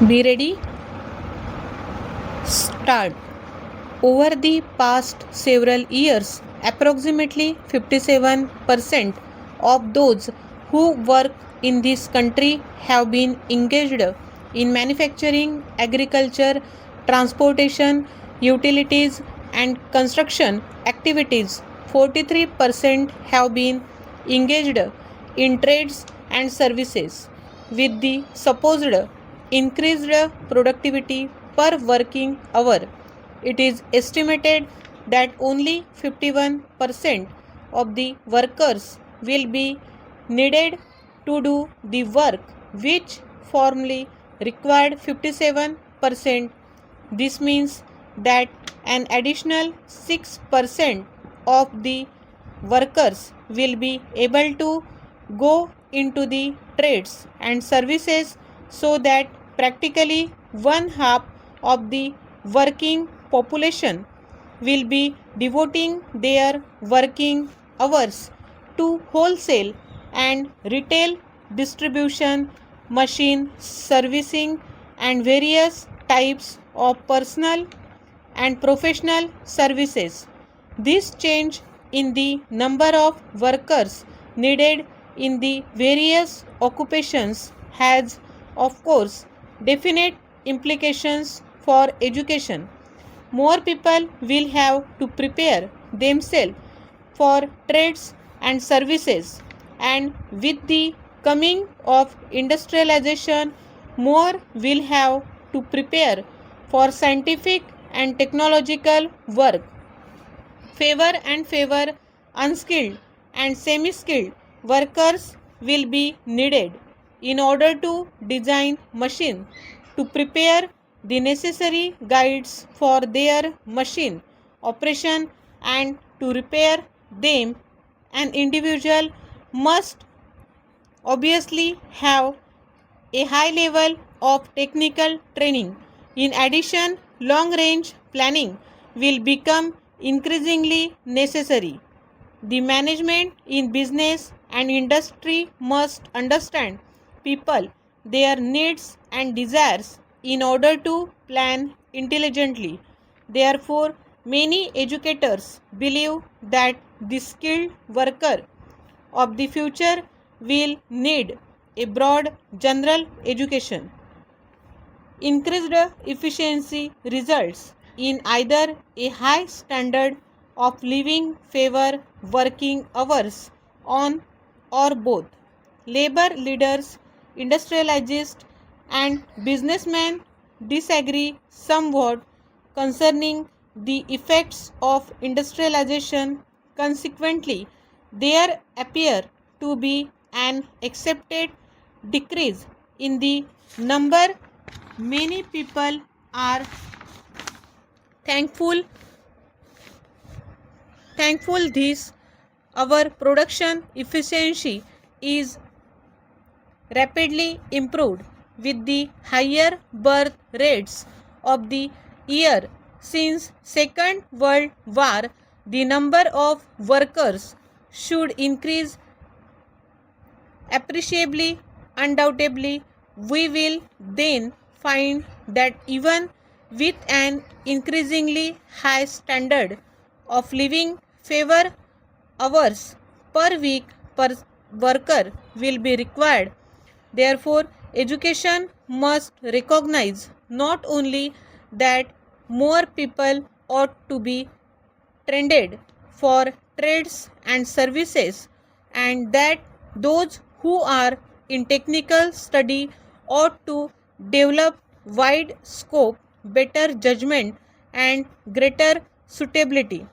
Be ready. Start. Over the past several years, approximately 57% of those who work in this country have been engaged in manufacturing, agriculture, transportation, utilities, and construction activities. 43% have been engaged in trades and services. With the supposed increased productivity per working hour, it is estimated that only 51% of the workers will be needed to do the work which formerly required 57%. This means that an additional 6% of the workers will be able to go into the trades and services, so that practically one half of the working population will be devoting their working hours to wholesale and retail distribution, machine servicing, and various types of personal and professional services. This change in the number of workers needed in the various occupations has, of course, definite implications for education. More people will have to prepare themselves for trades and services, and with the coming of industrialization, more will have to prepare for scientific and technological work. Favor unskilled and semi skilled workers will be needed in order to design machine, to prepare the necessary guides for their machine operation, and to repair them. An individual must obviously have a high level of technical training. In addition, long range planning will become increasingly necessary. The management in business and industry must understand people, their needs and desires in order to plan intelligently. Therefore, many educators believe that the skilled worker of the future will need a broad general education. Increased efficiency results in either a high standard of living, favor working hours on, or both. Labor leaders, industrialists, and businessmen disagree somewhat concerning the effects of industrialization. Consequently, there appear to be an accepted decrease in the number. Many people are thankful this our production efficiency is rapidly improved with the higher birth rates of the year since Second World War. The number of workers should increase appreciably. Undoubtedly, we will then find that even with an increasingly high standard of living, favor hours per week per worker will be required. Therefore, education must recognize not only that more people ought to be trained for trades and services, and that those who are in technical study ought to develop wide scope, better judgment, and greater suitability.